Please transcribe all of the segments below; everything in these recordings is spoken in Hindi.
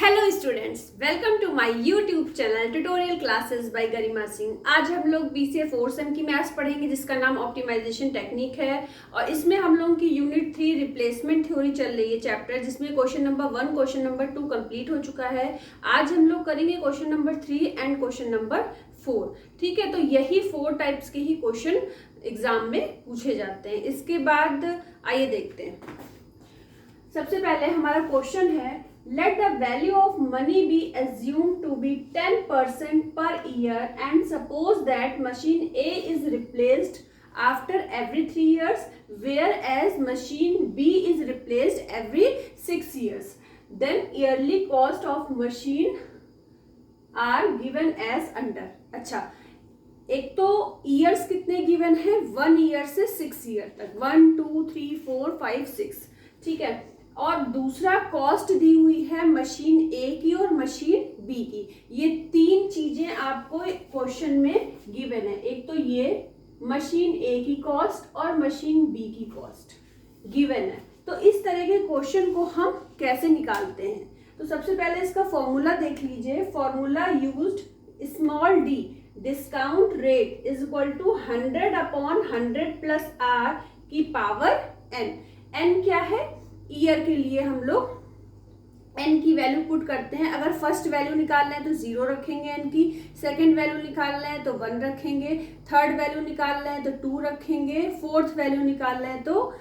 Hello students, welcome to my YouTube channel tutorial classes by Garima Singh. आज हम लोग बीसीए 4 सेम की मैथ्स पढ़ेंगे जिसका नाम ऑप्टिमाइजेशन टेक्निक है और इसमें हम लोगों की यूनिट 3 रिप्लेसमेंट थ्योरी चल रही है चैप्टर, जिसमें question number 1 question number 2 complete हो चुका है। आज हम लोग करेंगे question number 3 and question number 4। ठीक है, तो यही 4 टाइप्स के ही क्वेश्चन एग्जाम में पूछे जाते हैं। इसके बाद आइए देखते हैं। सबसे पहले हमारा क्वेश्चन है, let the value of money be assumed to be 10% per year and suppose that machine A is replaced after every 3 years whereas machine B is replaced every 6 years. Then yearly cost of machine are given as under. अच्छा, एक तो ईयर्स कितने गिवन है, 1 ईयर से 6 ईयर तक, 1 2 3 4 5 6। ठीक है, और दूसरा कॉस्ट दी हुई है मशीन ए की और मशीन बी की। ये 3 चीजें आपको क्वेश्चन में गिवन है। एक तो ये मशीन ए की कॉस्ट और मशीन बी की कॉस्ट गिवन है। तो इस तरह के क्वेश्चन को हम कैसे निकालते हैं, तो सबसे पहले इसका फॉर्मूला देख लीजिए। Formula used, small D discount rate is equal to 100/100 plus R की पावर एन। एन क्या है, ईयर के लिए हम लोग एन की वैल्यू पुट करते हैं। अगर फर्स्ट वैल्यू निकालना है तो 0 रखेंगे एन की, सेकंड वैल्यू निकालना है तो 1 रखेंगे, थर्ड वैल्यू निकालना है तो 2 रखेंगे, फोर्थ वैल्यू निकालना है तो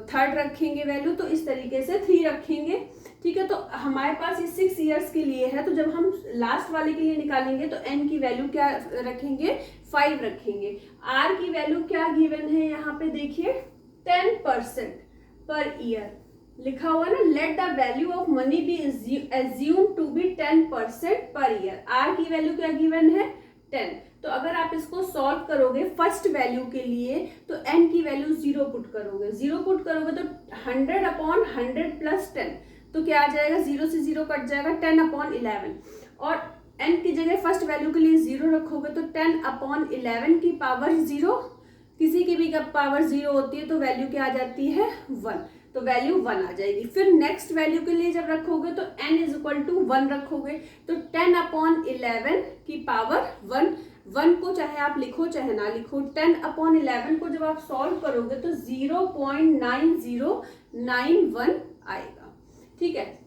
थर्ड रखेंगे वैल्यू, तो इस तरीके से 3 रखेंगे। ठीक है, तो हमारे पास ये 6 ईयर्स के लिए है, तो जब हम लास्ट वाले के लिए निकालेंगे तो एन की वैल्यू क्या रखेंगे, 5 रखेंगे। आर की वैल्यू क्या गिवन है यहाँ पे देखिए, 10% पर ईयर लिखा हुआ ना। Let the value of money be assume to be 10% per year. R की वैल्यू क्या गिवन है, 10। तो अगर आप इसको सॉल्व करोगे फर्स्ट वैल्यू के लिए तो एन की वैल्यू 0 पुट करोगे। 0 पुट करोगे तो 100/100 प्लस 10, तो क्या आ जाएगा, 0 से 0 कट जाएगा, 10/11। और एन की जगह फर्स्ट वैल्यू के लिए 0 रखोगे तो 10/11 की पावर 0, किसी की भी पावर 0 होती है तो वैल्यू क्या आ जाती है, 1, तो वैल्यू 1 आ जाएगी। फिर नेक्स्ट वैल्यू के लिए जब रखोगे तो n इज इक्वल टू 1 रखोगे, तो 10/11 की पावर 1 को चाहे आप लिखो चाहे ना लिखो, 10/11 को जब आप सॉल्व करोगे तो 0.9091 आएगा। ठीक है,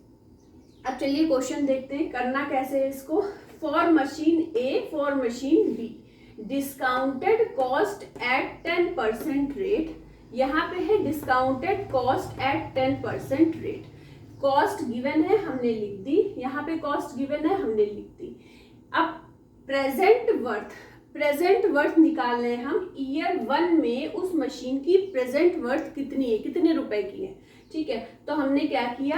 अब चलिए क्वेश्चन देखते हैं करना कैसे है इसको। For machine A for machine B discounted cost at 10% rate. यहाँ पे है discounted cost at 10% rate. Cost given है, हमने लिख दी, यहाँ पे कॉस्ट गिवन है, हमने लिख दी। अब प्रेजेंट वर्थ निकालने हैं हम। ईयर 1 में उस मशीन की प्रेजेंट वर्थ कितनी है, कितने रुपए की है। ठीक है, तो हमने क्या किया,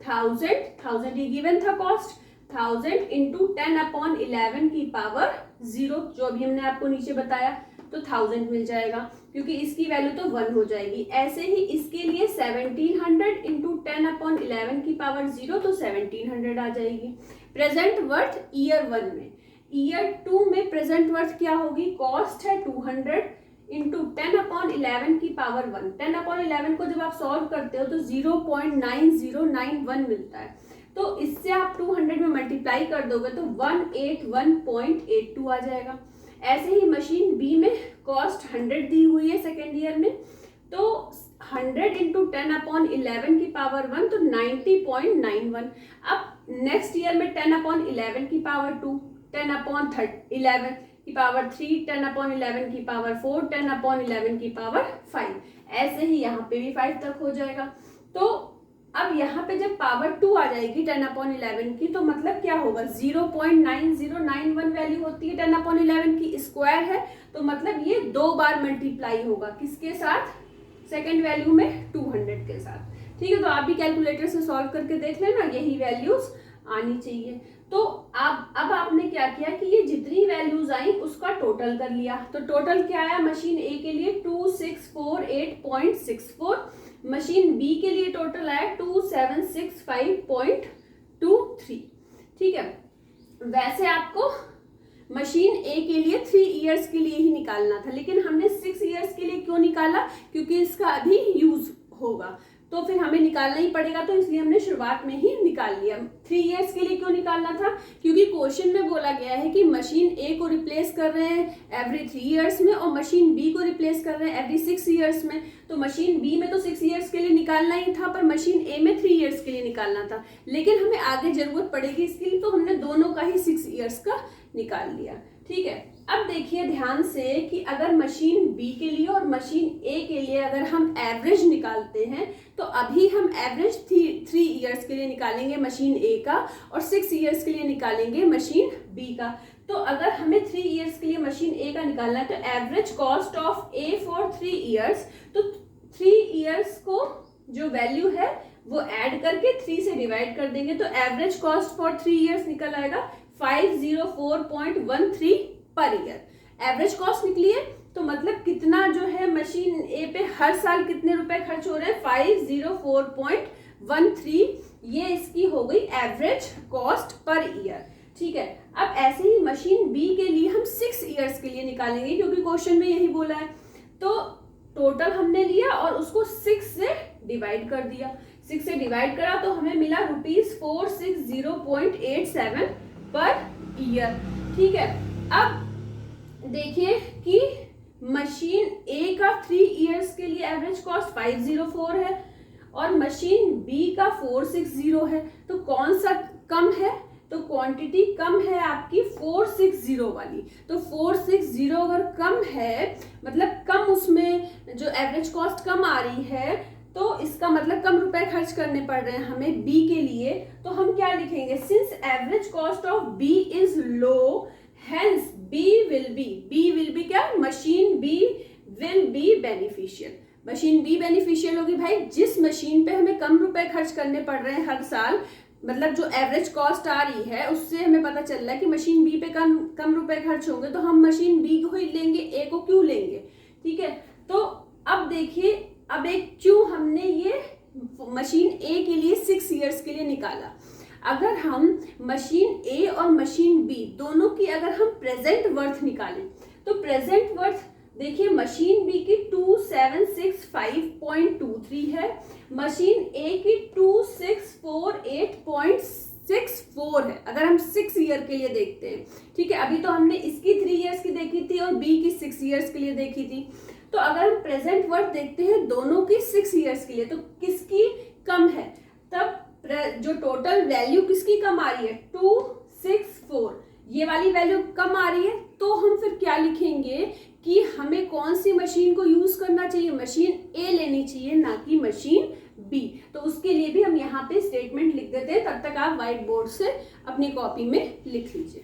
1000 ये गिवन था कॉस्ट, 1000 इंटू 10/11 की पावर 0, जो अभी हमने आपको नीचे बताया, तो 1000 मिल जाएगा, क्योंकि इसकी वैल्यू तो 1 हो जाएगी। ऐसे ही इसके लिए 1700 इंटू 10/11 की पावर 0, तो 1700 आ जाएगी। प्रेजेंट वर्थ ईयर 1 में। ईयर 2 में प्रेजेंट वर्थ क्या होगी, कॉस्ट है 200 इंटू 10/11 की पावर 1। 10/11 को जब आप सॉल्व करते हो तो 0.9091 मिलता है, तो इससे आप 200 में मल्टीप्लाई कर दोगे तो 181.82 आ जाएगा। ऐसे ही मशीन बी में कॉस्ट 100 दी हुई है सेकेंड ईयर में, तो 100 इंटू 10/11 की पावर 1, तो 90.91। अब नेक्स्ट ईयर में 10/11 की पावर 2, 10/11 की पावर 3, 10/11 की पावर 4, 10/11 की पावर 5, ऐसे ही यहाँ पे भी 5 तक हो जाएगा। तो अब यहाँ पे जब पावर 2 आ जाएगी 10/11 की, तो मतलब क्या होगा, 0.9091 वैल्यू होती है 10/11 की, स्क्वायर है, तो मतलब ये 2 बार मल्टीप्लाई होगा, किसके साथ, सेकंड वैल्यू में 200 के साथ। ठीक है, तो आप भी कैलकुलेटर से सॉल्व करके देख लेना, यही वैल्यूज आनी चाहिए। तो अब आपने क्या किया कि ये जितनी वैल्यूज आई उसका टोटल कर लिया, तो टोटल क्या आया, मशीन ए के लिए 2648.64, मशीन बी के लिए टोटल आया 2765.23। ठीक है, वैसे आपको मशीन ए के लिए 3 ईयर्स के लिए ही निकालना था, लेकिन हमने 6 ईयर्स के लिए क्यों निकाला, क्योंकि इसका अभी यूज होगा। तो फिर हमें निकालना ही पड़ेगा, तो इसलिए हमने शुरुआत में ही निकाल लिया। 3 इयर्स के लिए क्यों निकालना था? क्योंकि क्वेश्चन में बोला गया है कि मशीन ए को रिप्लेस कर रहे हैं एवरी 3 इयर्स में और मशीन बी को रिप्लेस कर रहे हैं एवरी 6 इयर्स में। तो मशीन बी में तो 6 इयर्स के लिए निकालना ही था, पर मशीन ए में 3 इयर्स के लिए निकालना था। लेकिन हमें आगे जरूरत पड़ेगी इसके लिए, तो हमने दोनों का ही 6 इयर्स का निकाल लिया। ठीक है, अब देखिए ध्यान से कि अगर मशीन बी के लिए और मशीन ए के लिए अगर हम एवरेज निकालते हैं, तो अभी हम एवरेज 3 इयर्स के लिए निकालेंगे मशीन ए का और 6 इयर्स के लिए निकालेंगे मशीन बी का। तो अगर हमें 3 इयर्स के लिए मशीन ए का निकालना है, तो average cost of A for 3 years, तो 3 इयर्स को जो वैल्यू है वो ऐड करके 3 से डिवाइड कर देंगे, तो एवरेज कॉस्ट फॉर 3 इयर्स निकल आएगा 504.13 पर ईयर। एवरेज कॉस्ट निकली है, तो मतलब कितना जो है मशीन ए पे हर साल कितने रुपए खर्च हो रहे हैं, 504.13, ये इसकी हो गई एवरेज कॉस्ट पर ईयर। ठीक है, अब ऐसे ही मशीन बी के लिए हम 6 इयर्स के लिए निकालेंगे, क्योंकि क्वेश्चन में यही बोला है। तो टोटल हमने लिया और उसको 6 से डिवाइड कर दिया, 6 से डिवाइड करा तो हमें मिला ₹460.87 पर ईयर। ठीक है, अब देखिए कि मशीन ए का 3 इयर्स के लिए एवरेज कॉस्ट 504 है और मशीन बी का 460 है, तो कौन सा कम है? तो क्वांटिटी कम है आपकी 460 वाली। तो 460 अगर कम है, मतलब कम उसमें जो एवरेज कॉस्ट कम आ रही है, तो इसका मतलब कम रुपए खर्च करने पड़ रहे हैं हमें बी के लिए। तो हम क्या लिखेंगे, since average cost of B is low, hence B will be क्या, machine B will be beneficial. Machine B beneficial होगी भाई, जिस मशीन पे हमें कम रुपए खर्च करने पड़ रहे हैं हर साल, मतलब जो एवरेज कॉस्ट आ रही है उससे हमें पता चल रहा है कि मशीन बी पे कम रुपए खर्च होंगे, तो हम मशीन बी को ही लेंगे, ए को क्यों लेंगे? ठीक है, तो अब देखिए, अब एक क्यों हमने ये मशीन ए के लिए 6 इयर्स के लिए निकाला। अगर हम मशीन ए और मशीन बी दोनों की अगर हम प्रेजेंट वर्थ निकालें, तो प्रेजेंट वर्थ देखिए मशीन बी की 2765.23 है, मशीन ए की 2648.64 है, अगर हम 6 ईयर के लिए देखते हैं। ठीक है, अभी तो हमने इसकी 3 इयर्स की देखी थी और बी की 6 इयर्स के लिए देखी थी। तो अगर हम प्रेजेंट वर्थ देखते हैं दोनों की 6 इयर्स के लिए, तो किसकी कम है? तब जो टोटल वैल्यू किसकी कम आ रही है, 264, ये वाली वैल्यू कम आ रही है। तो हम फिर क्या लिखेंगे कि हमें कौन सी मशीन को यूज करना चाहिए, मशीन ए लेनी चाहिए, ना कि मशीन बी। तो उसके लिए भी हम यहाँ पे स्टेटमेंट लिख देते हैं, तब तक आप व्हाइट बोर्ड से अपनी कॉपी में लिख लीजिए।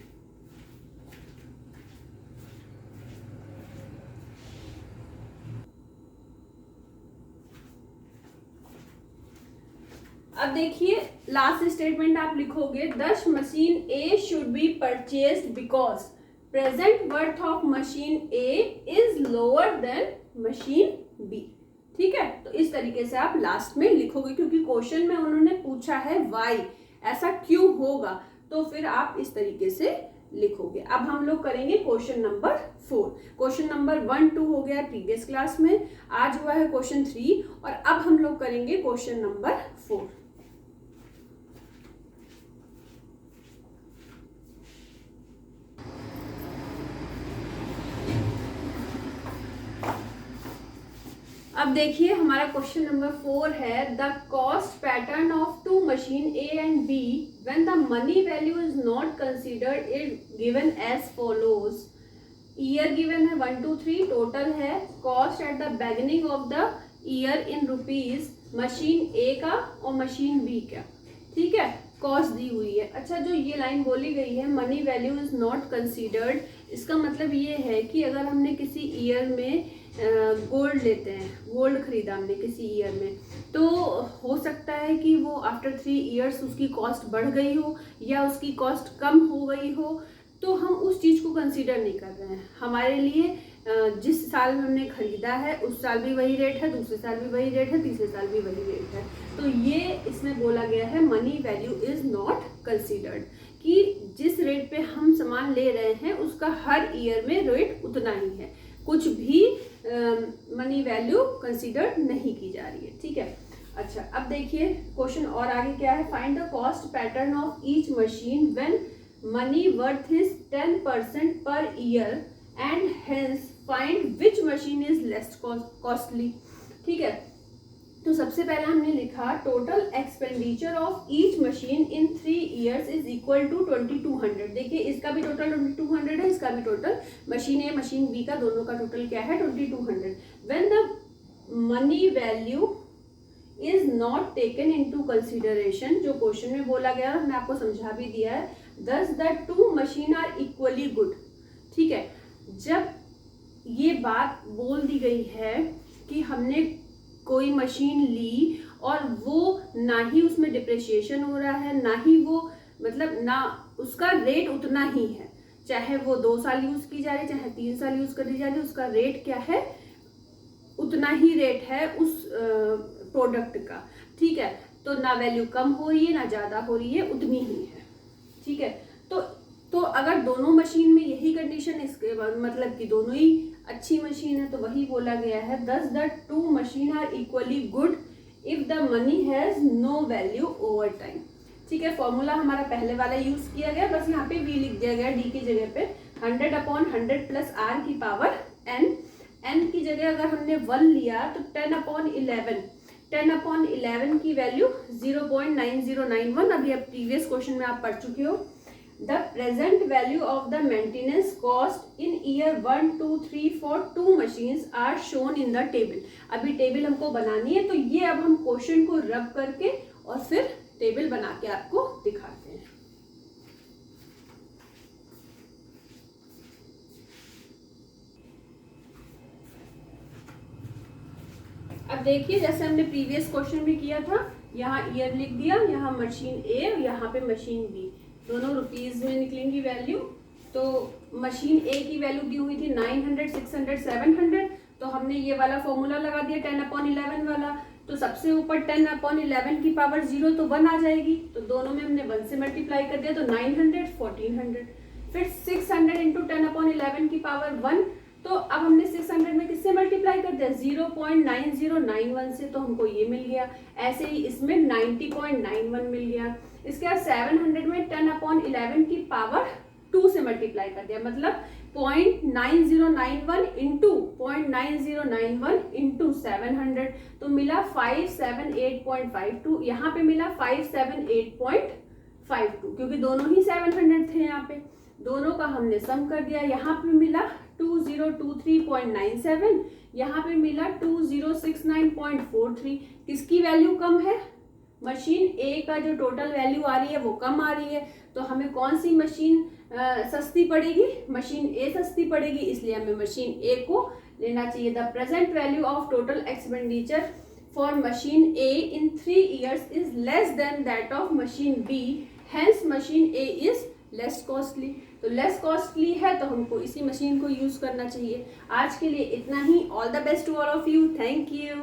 अब देखिए लास्ट स्टेटमेंट आप लिखोगे, thus machine A should be purchased because present worth of machine A is lower than machine B. ठीक है, तो इस तरीके से आप लास्ट में लिखोगे, क्योंकि क्वेश्चन में उन्होंने पूछा है व्हाई, ऐसा क्यों होगा, तो फिर आप इस तरीके से लिखोगे। अब हम लोग करेंगे क्वेश्चन नंबर 4। क्वेश्चन नंबर 1, 2 हो गया प्रीवियस क्लास में, आज हुआ है क्वेश्चन 3 और अब हम लोग करेंगे क्वेश्चन नंबर 4। अब देखिए हमारा क्वेश्चन नंबर 4 है, the cost pattern of 2 machine A and B when the money value is not considered is given as follows. Year given है 1, 2, 3, टोटल है cost at the beginning of the year in rupees, machine A का और मशीन बी का। ठीक है, कॉस्ट दी हुई है। अच्छा, जो ये लाइन बोली गई है money value is not considered, इसका मतलब ये है कि अगर हमने किसी ईयर में गोल्ड लेते हैं, गोल्ड खरीदा हमने किसी ईयर में, तो हो सकता है कि वो आफ्टर 3 इयर्स उसकी कॉस्ट बढ़ गई हो या उसकी कॉस्ट कम हो गई हो, तो हम उस चीज़ को कंसीडर नहीं कर रहे हैं। हमारे लिए जिस साल में हमने खरीदा है उस साल भी वही रेट है, दूसरे साल भी वही रेट है, तीसरे साल भी वही रेट है। तो ये इसमें बोला गया है money value is not considered, कि जिस रेट पे हम सामान ले रहे हैं उसका हर ईयर में रेट उतना ही है, कुछ भी मनी वैल्यू कंसीडर नहीं की जा रही है। ठीक है, अच्छा, अब देखिए क्वेश्चन और आगे क्या है, find the cost pattern of each machine when money worth is 10% per year and hence find which machine is less costly. ठीक है, तो सबसे पहले हमने लिखा total expenditure of each machine in 3 years is equal to 2200। देखिए इसका भी टोटल 2200 है, इसका भी total, machine A machine B का दोनों का टोटल क्या है 2200। When the money value is not taken into consideration, जो क्वेश्चन में बोला गया हमने आपको समझा भी दिया है, thus the 2 machine are equally good. ठीक है, जब ये बात बोल दी गई है कि हमने कोई मशीन ली और वो ना ही उसमें डिप्रिसिएशन हो रहा है, ना ही वो मतलब ना उसका रेट उतना ही है, चाहे वो 2 साल यूज की जा रही है चाहे 3 साल यूज कर दी जा रही है, उसका रेट क्या है, उतना ही रेट है उस प्रोडक्ट का। ठीक है, तो ना वैल्यू कम हो रही है ना ज्यादा हो रही है, उतनी ही है। ठीक है, तो अगर दोनों मशीन में यही कंडीशन, इसके मतलब कि दोनों ही अच्छी मशीन है, तो वही बोला गया है thus the 2 machine are equally good if the money has no value over time. ठीक है, फॉर्मूला हमारा पहले वाला यूज किया गया, बस यहाँ पे v लिख दिया गया डी की जगह पे 100/100 प्लस r की पावर n की जगह अगर हमने 1 लिया तो 10/11 की वैल्यू 0.9091। अभी अब प्रीवियस क्वेश्चन में आप पढ़ चुके हो। The present value of the maintenance cost in year 1, 2, 3 for 2 machines are shown in the table. अभी टेबल हमको बनानी है, तो ये अब हम क्वेश्चन को रब करके और फिर टेबल बना के आपको दिखाते हैं। अब देखिए जैसे हमने प्रीवियस क्वेश्चन में किया था, यहाँ ईयर लिख दिया, यहाँ मशीन ए और यहाँ पे मशीन बी, दोनों रुपीज में निकलेंगी वैल्यू। तो मशीन ए की वैल्यू दी हुई थी 900, 600, 700, तो हमने ये वाला फॉर्मूला लगा दिया 10/11 वाला। तो सबसे ऊपर 10/11 की पावर 0 तो 1 आ जाएगी, तो दोनों में हमने 1 से मल्टीप्लाई कर दिया, तो 900, 1400। फिर 600 इंटू 10/11 की पावर 1, तो अब हमने 600 में किससे मल्टीप्लाई कर दिया 0.9091 से, तो हमको ये मिल गया। ऐसे ही इसमें 90.91 मिल गया। इसके बाद 700 में 10/11 की पावर 2 से मल्टीप्लाई कर दिया, मतलब 0.9091 इंटू 0.9091 इंटू 700, तो मिला 578.52। यहाँ पे मिला 578.52, क्योंकि दोनों ही 700 थे, यहाँ पे दोनों का हमने सम कर दिया। यहाँ पे मिला 2023.97, यहाँ पे मिला 2069.43। किसकी वैल्यू कम है, मशीन ए का जो टोटल वैल्यू आ रही है वो कम आ रही है, तो हमें कौन सी मशीन सस्ती पड़ेगी, मशीन ए सस्ती पड़ेगी, इसलिए हमें मशीन ए को लेना चाहिए। The present value of total expenditure for machine A in 3 years is less than that of machine B, hence machine A is less costly. तो लेस कॉस्टली है तो हमको इसी मशीन को यूज करना चाहिए। आज के लिए इतना ही। All the best to all of you, thank you.